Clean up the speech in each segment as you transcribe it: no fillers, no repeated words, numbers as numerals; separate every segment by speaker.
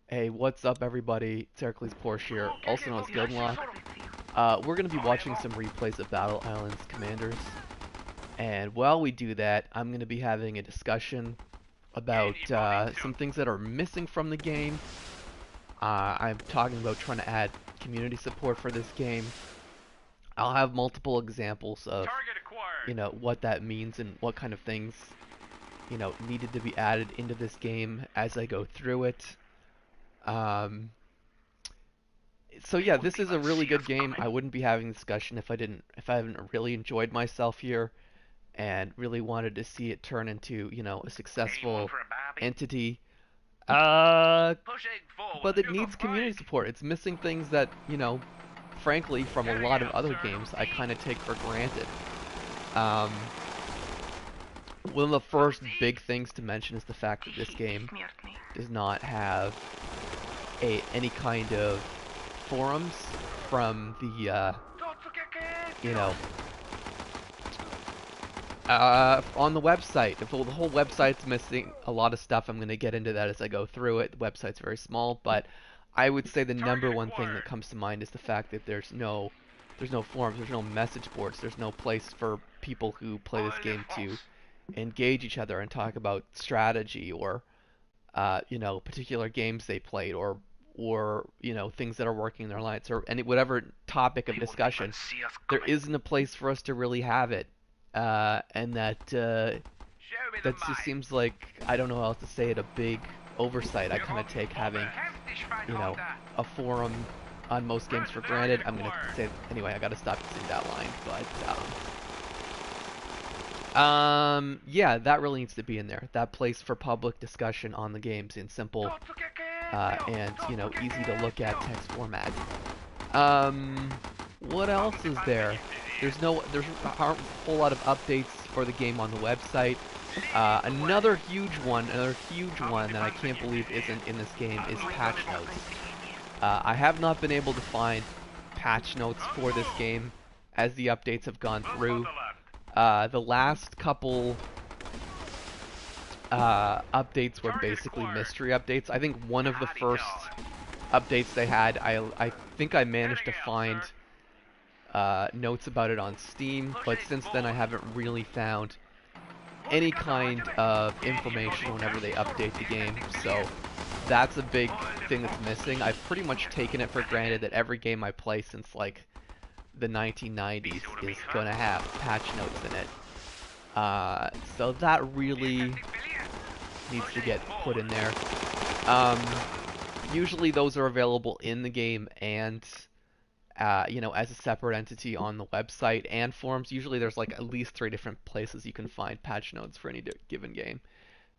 Speaker 1: Hey, what's up everybody? It's Heracles Porsche here, also known as Gildenlock. We're going to be watching some replays of Battle Island's Commanders. And while we do that, I'm going to be having a discussion about some things that are missing from the game. I'm talking about trying to add community support for this game. I'll have multiple examples of, what that means and what kind of things, needed to be added into this game as I go through it. Um, so yeah, this is a really good game. I wouldn't be having this discussion if I haven't really enjoyed myself here and really wanted to see it turn into, a successful entity. But it needs community support. It's missing things that, frankly, from a lot of other games, I kind of take for granted. Um, One of the first big things to mention is the fact that this game does not have any kind of forums from the, on the website. The whole website's missing a lot of stuff. I'm going to get into that as I go through it. The website's very small, but I would say the number one thing that comes to mind is the fact that there's no forums, there's no message boards, there's no place for people who play this game to engage each other and talk about strategy or, particular games they played or things that are working in their lives or whatever topic of discussion. There isn't a place for us to really have it, and that just seems like, I don't know how else to say it, a big oversight. I kind of take having a forum on most games for granted. I'm gonna say anyway. I gotta stop using that line, but yeah, that really needs to be in there. That place for public discussion on the games in simple and easy to look at text format. What else is there? There's aren't a whole lot of updates for the game on the website. Another huge one that I can't believe isn't in this game is patch notes. I have not been able to find patch notes for this game as the updates have gone through. The last couple updates were basically mystery updates. I think one of the first updates they had, I think I managed to find notes about it on Steam, but since then I haven't really found any kind of information whenever they update the game, so that's a big thing that's missing. I've pretty much taken it for granted that every game I play since like the 1990s is going to have patch notes in it. So that really needs to get put in there. Usually those are available in the game and as a separate entity on the website and forums. Usually there's like at least 3 different places you can find patch notes for any given game.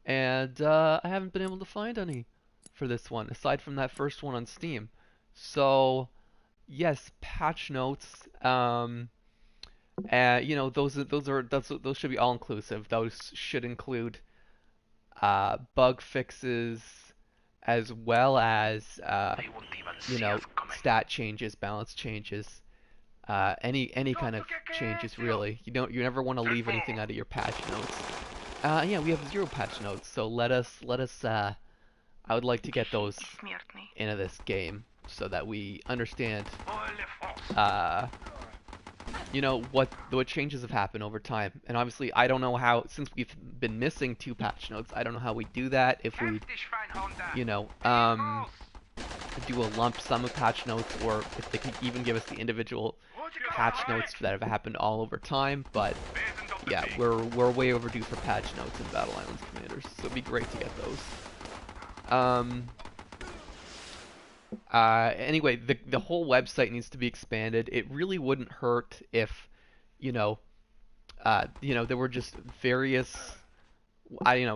Speaker 1: And I haven't been able to find any for this one, aside from that first one on Steam. So, yes, patch notes. Those should be all inclusive. Those should include bug fixes, as well as stat changes, balance changes, any kind of changes really. You never want to leave anything out of your patch notes. Yeah, we have 0 patch notes, so let us I would like to get those into this game so that we understand what changes have happened over time. And obviously I don't know how, since we've been missing 2 patch notes, I don't know how we do that. If we do a lump sum of patch notes, or if they could even give us the individual patch notes that have happened all over time. But yeah, we're way overdue for patch notes in Battle Island's Commanders, so it'd be great to get those. Anyway, the whole website needs to be expanded. It really wouldn't hurt if, there were just various,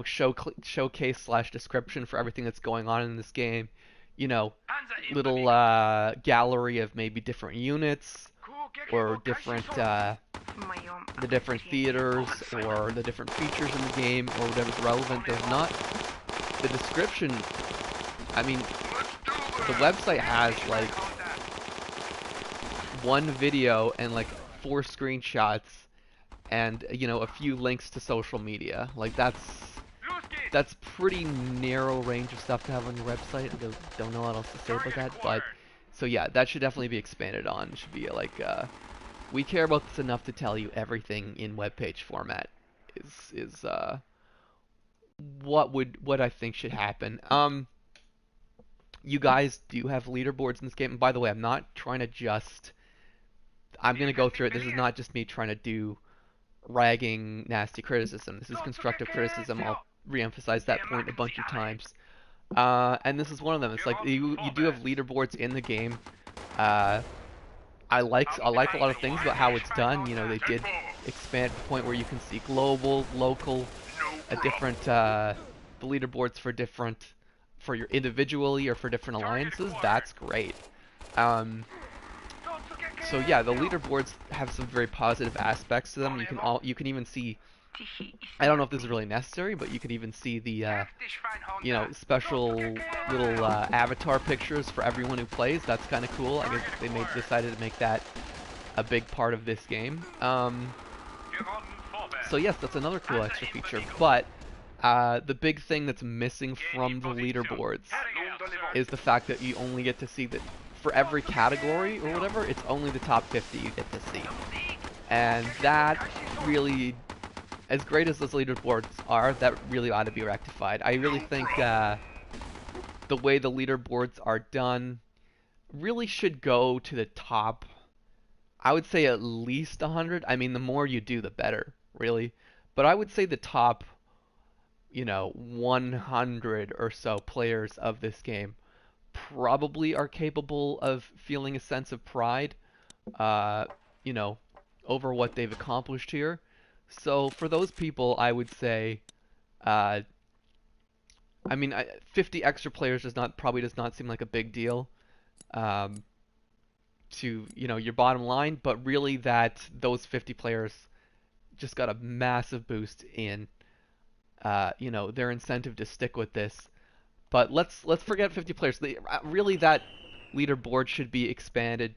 Speaker 1: showcase / description for everything that's going on in this game. Little gallery of maybe different units, or different the different theaters, or the different features in the game, or whatever's relevant. There's not the description. I mean, the website has like 1 video and like 4 screenshots and a few links to social media. Like that's pretty narrow range of stuff to have on your website. I don't know what else to say about that, but so yeah, that should definitely be expanded on. It should be like we care about this enough to tell you everything in web page format is what I think should happen. You guys do have leaderboards in this game. And by the way, I'm not trying to just. I'm gonna go through it. This is not just me trying to do ragging, nasty criticism. This is constructive criticism. I'll re-emphasize that point a bunch of times. And this is one of them. It's like you do have leaderboards in the game. I like a lot of things about how it's done. You know, they did expand to the point where you can see global, local, different the leaderboards for your individually or for different alliances. That's great. So yeah, the leaderboards have some very positive aspects to them. You can even see. I don't know if this is really necessary, but you can even see the special little avatar pictures for everyone who plays. That's kind of cool. I guess they decided to make that a big part of this game. So yes, that's another cool extra feature. But the big thing that's missing from the leaderboards is the fact that you only get to see that for every category or whatever, it's only the top 50 you get to see. And that really, as great as those leaderboards are, that really ought to be rectified. I really think the way the leaderboards are done really should go to the top, I would say at least 100. I mean, the more you do, the better, really. But I would say the top, 100 or so players of this game probably are capable of feeling a sense of pride, over what they've accomplished here. So for those people, I would say, 50 extra players probably does not seem like a big deal to your bottom line, but really those 50 players just got a massive boost in their incentive to stick with this. But let's forget 50 players. Really, that leaderboard should be expanded,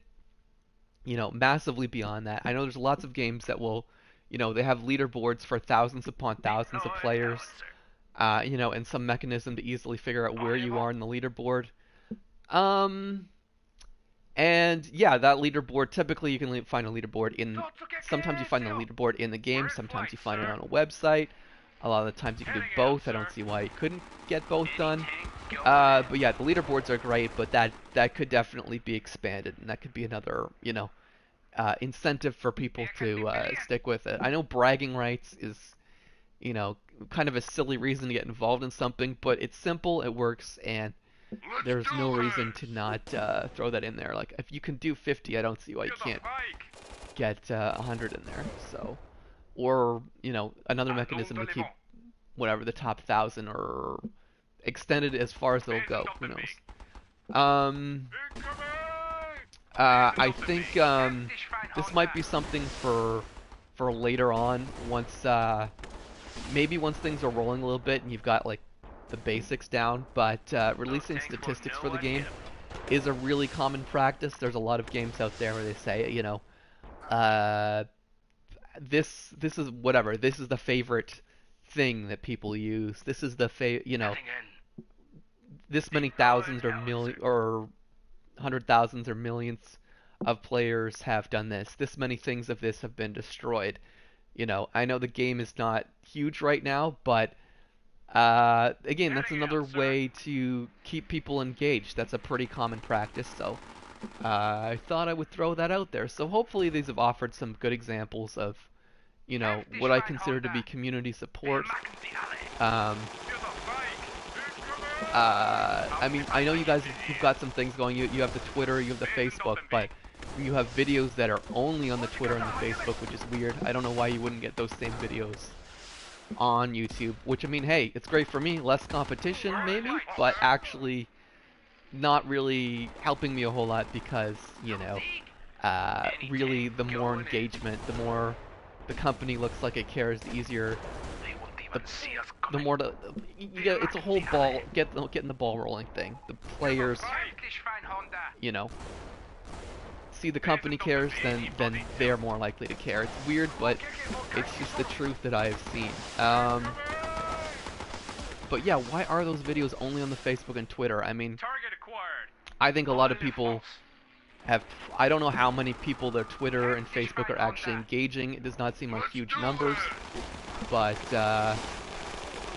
Speaker 1: massively beyond that. I know there's lots of games that will, they have leaderboards for thousands upon thousands of players, and some mechanism to easily figure out where you are in the leaderboard. And yeah, that leaderboard, typically you can find a leaderboard sometimes you find the leaderboard in the game, sometimes you find it on a website. A lot of the times you can do both. I don't see why you couldn't get both done. But yeah, the leaderboards are great, but that could definitely be expanded, and that could be another, incentive for people to stick with it. I know bragging rights is, kind of a silly reason to get involved in something, but it's simple, it works, and there's no reason to not throw that in there. Like, if you can do 50, I don't see why you can't get 100 in there. So. Or, another mechanism to keep whatever the top 1,000 or extended as far as they'll go. Who knows? I think this might be something for later on, maybe once things are rolling a little bit and you've got like the basics down. But releasing statistics for the game is a really common practice. There's a lot of games out there where they say, this is whatever. This is the favorite thing that people use. This is the this many thousands or million or 100,000s or millions of players have done this. This many things of this have been destroyed. I know the game is not huge right now, but again, that's another way to keep people engaged. That's a pretty common practice. So I thought I would throw that out there. So hopefully these have offered some good examples of, what I consider to be community support. I mean, I know you guys have got some things going. You have the Twitter, you have the Facebook, but you have videos that are only on the Twitter and the Facebook, which is weird. I don't know why you wouldn't get those same videos on YouTube, which, I mean, hey, it's great for me. Less competition, maybe, but actually not really helping me a whole lot because, really the more engagement, the more the company looks like it cares, the easier, the more it's a whole getting the ball rolling thing. The players, see the company cares, then they're more likely to care. It's weird, but it's just the truth that I've seen. But yeah, why are those videos only on the Facebook and Twitter? I mean,
Speaker 2: Target acquired.
Speaker 1: I think a
Speaker 2: All
Speaker 1: lot
Speaker 2: in
Speaker 1: of people have. I don't know how many people their Twitter and Facebook are actually engaging. It does not seem like
Speaker 2: Let's
Speaker 1: huge
Speaker 2: do
Speaker 1: numbers,
Speaker 2: it.
Speaker 1: but I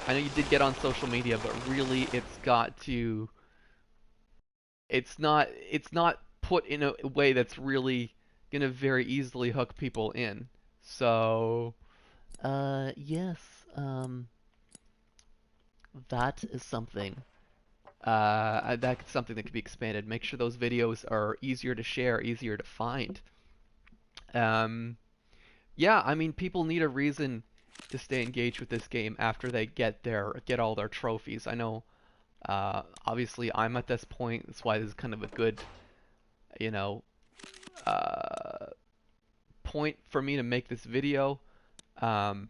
Speaker 1: know you did get on social media, but really, it's got to. It's not. It's not put in a way that's really gonna very easily hook people in. So, yes, that is something. That's something that could be expanded. Make sure those videos are easier to share, easier to find. Um, yeah, I mean, people need a reason to stay engaged with this game after they get all their trophies. I know, obviously, I'm at this point. That's why this is kind of a good, you know, uh, point for me to make this video. Um,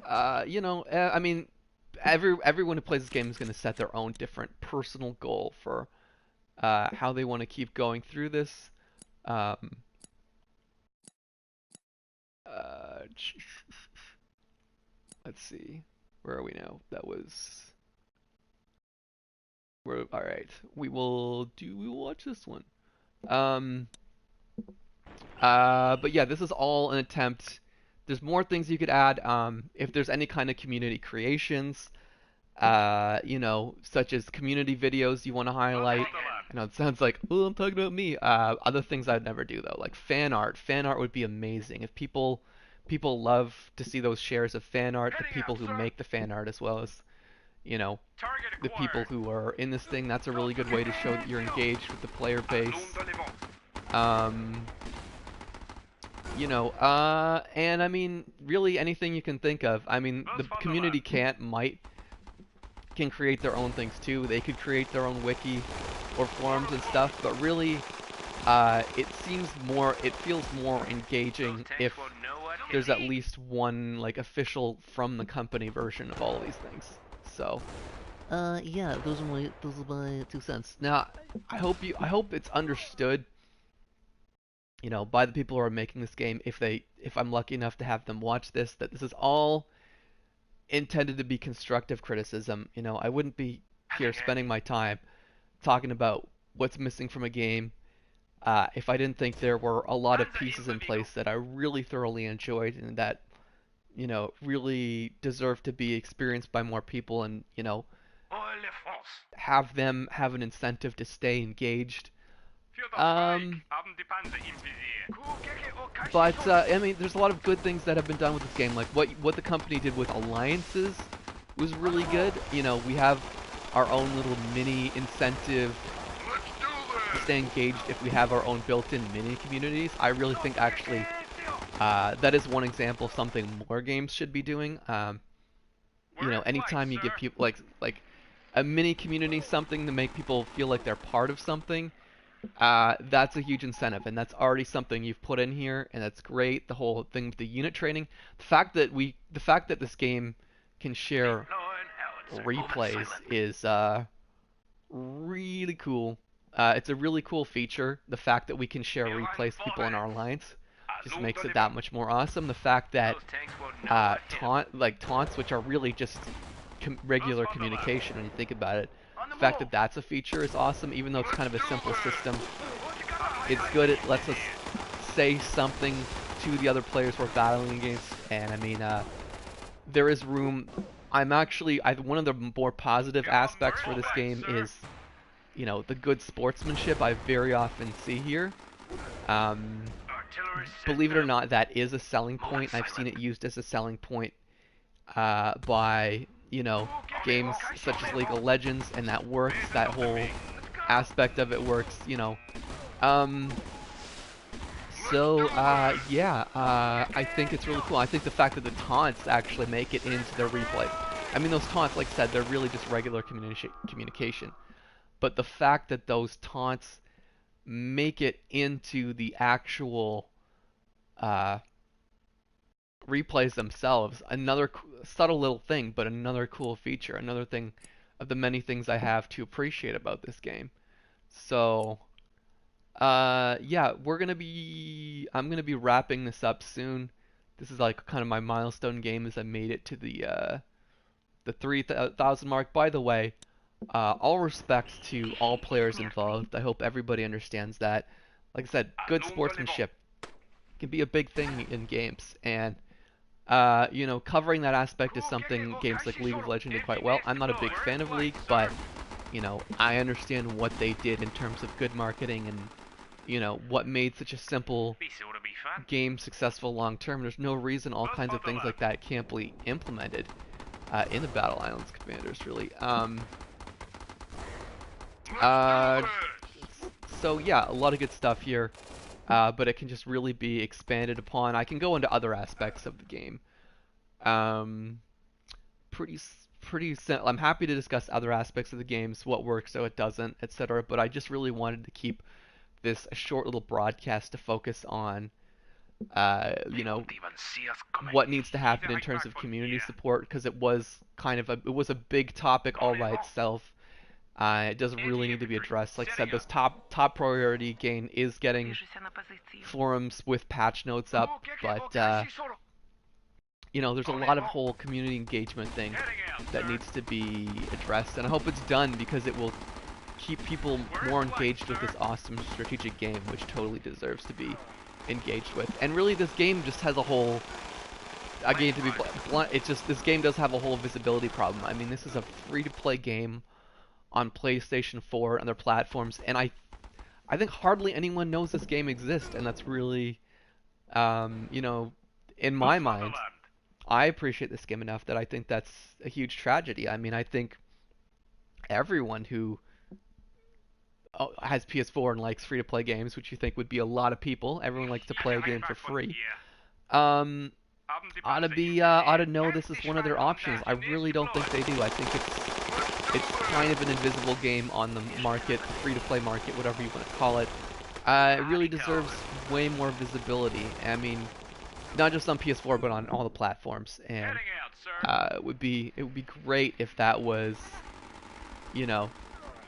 Speaker 1: I mean, everyone who plays this game is going to set their own different personal goal for how they want to keep going through this. Um, uh, let's see, where are we now? That was all right. We will watch this one. Um, but yeah, this is all an attempt. There's more things you could add. If there's any kind of community creations, such as community videos you want to highlight. I know it sounds like, oh, I'm talking about me. Other things I'd never do though, like fan art. Fan art would be amazing if people love to see those shares of fan art. The people who make the fan art, as well as you know the people who are in this thing. That's a really good way to show that you're engaged with the player base. Um, and I mean, really anything you can think of. I mean, the community can create their own things too. They could create their own wiki or forums and stuff, but really, it feels more engaging if there's at least one like official from the company version of all of these things. So, yeah, those are my 2 cents. Now, I hope it's understood, by the people who are making this game, if I'm lucky enough to have them watch this, that this is all intended to be constructive criticism. I wouldn't be here spending my time talking about what's missing from a game if I didn't think there were a lot of pieces in place that I really thoroughly enjoyed and that, really deserve to be experienced by more people and, have them have an incentive to stay engaged. Um, I mean, there's a lot of good things that have been done with this game. Like what the company did with alliances was really good. We have our own little mini incentive to stay engaged if we have our own built-in mini communities. I really think actually that is one example of something more games should be doing. Anytime you give people like a mini community something to make people feel like they're part of something, that's a huge incentive, and that's already something you've put in here, and that's great. The whole thing with the unit training, the fact that this game can share replays is really cool. It's a really cool feature. The fact that we can share replays with people in our alliance just makes it that much more awesome. The fact that taunts, which are really just regular communication when you think about it. The fact that that's a feature is awesome, even though it's kind of a simple system. It's good. It lets us say something to the other players we're battling against, and I mean, there is room. One of the more positive aspects for this game is, the good sportsmanship I very often see here. Um, Believe it or not, that is a selling point. I've seen it used as a selling point by, games such as League of Legends, and that works. That whole aspect of it works, Um, yeah, I think it's really cool. I think the fact that the taunts actually make it into their replay. I mean, those taunts, like I said, they're really just regular communication. But the fact that those taunts make it into the actual uh, replays themselves, another subtle little thing, but another cool feature, another thing of the many things I have to appreciate about this game. So, yeah, I'm gonna be wrapping this up soon. This is like kind of my milestone game as I made it to the the 3,000 mark. By the way, all respect to all players involved. I hope everybody understands that. Like I said, good sportsmanship can be a big thing in games, and you know, covering that aspect is something games like League of Legends did quite well. I'm not a big fan of League, but you know, I understand what they did in terms of good marketing and you know what made such a simple game successful long term. There's no reason all kinds of things like that can't be implemented in the Battle Islands Commanders, really. Uh, so yeah, a lot of good stuff here, but it can just really be expanded upon. I can go into other aspects of the game. I'm happy to discuss other aspects of the games, what works, so it doesn't, etc. But I just really wanted to keep this a short little broadcast to focus on, you know, what needs to happen in terms of community support, because it was a big topic all by itself. It doesn't really need to be addressed. Like I said, this top priority gain is getting forums with patch notes up, but you know, there's a lot of whole community engagement thing that needs to be addressed, and I hope it's done because it will keep people more engaged with this awesome strategic game, which totally deserves to be engaged with. And really, this game just has a whole, again, to be blunt, this game does have a whole visibility problem. I mean, this is a free-to-play game on PlayStation 4 and other platforms, and I think hardly anyone knows this game exists, and that's really, you know, in my mind, I appreciate this game enough that I think that's a huge tragedy. I mean, I think everyone who has PS4 and likes free-to-play games, which you think would be a lot of people, everyone likes to play a game for free, ought to know this is one of their options. I really don't think they do. I think it's kind of an invisible game on the market, the free-to-play market, whatever you want to call it. It really deserves way more visibility. I mean, not just on PS4, but on all the platforms. And it would be great if that was, you know,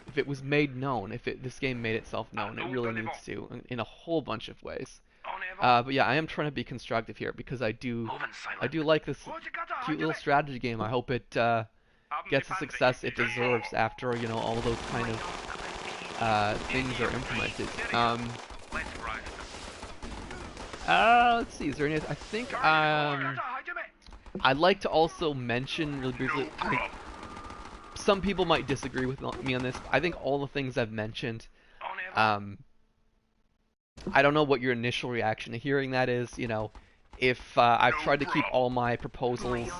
Speaker 1: if it was made known, if this game made itself known. It really needs to, in a whole bunch of ways. But yeah, I am trying to be constructive here because I do like this cute little strategy game. I hope it gets the success it deserves after, you know, all those kind of things are implemented. Let's see, is there any, I think, I'd like to also mention really briefly, some people might disagree with me on this. I think all the things I've mentioned, I don't know what your initial reaction to hearing that is. You know, if I've tried to keep all my proposals,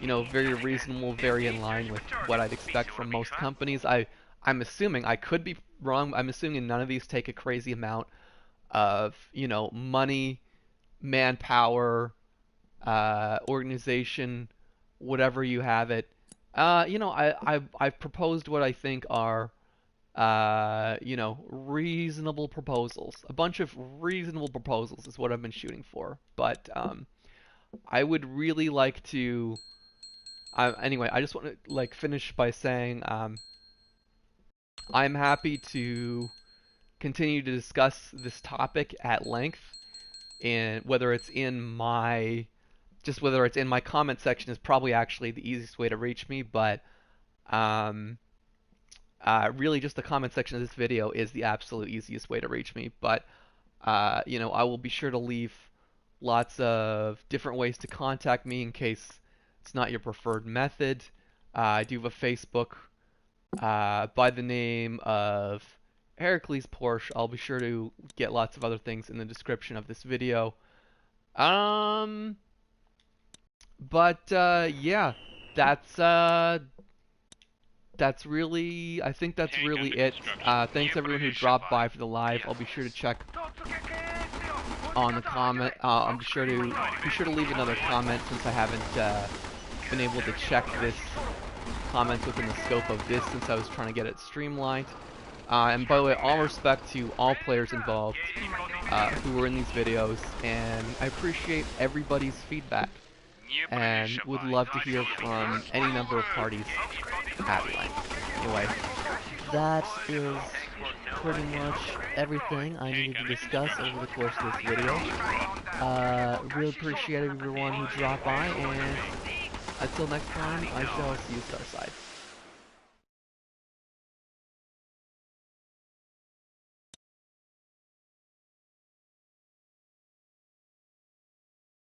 Speaker 1: you know, very reasonable, very in line with what I'd expect from most companies. I'm assuming, I could be wrong, I'm assuming none of these take a crazy amount of, you know, money, manpower, organization, whatever you have it. You know, I've proposed what I think are, you know, reasonable proposals. A bunch of reasonable proposals is what I've been shooting for. But I would really like to. Anyway, I just want to like finish by saying I'm happy to continue to discuss this topic at length, and whether it's in my comment section is probably actually the easiest way to reach me, but really just the comment section of this video is the absolute easiest way to reach me. But you know, I will be sure to leave lots of different ways to contact me in case it's not your preferred method. I do have a Facebook by the name of Heracles Porsche. I'll be sure to get lots of other things in the description of this video. But yeah, that's really, I think that's really it. Thanks everyone who dropped by for the live. I'll be sure to check on the comment. I'll be sure to leave another comment since I haven't been able to check this comments within the scope of this since I was trying to get it streamlined. And by the way, all respect to all players involved who were in these videos, and I appreciate everybody's feedback, and would love to hear from any number of parties at length. Anyway, that is pretty much everything I needed to discuss over the course of this video. Really appreciate everyone who dropped by, and Until next time, I shall see you Starside.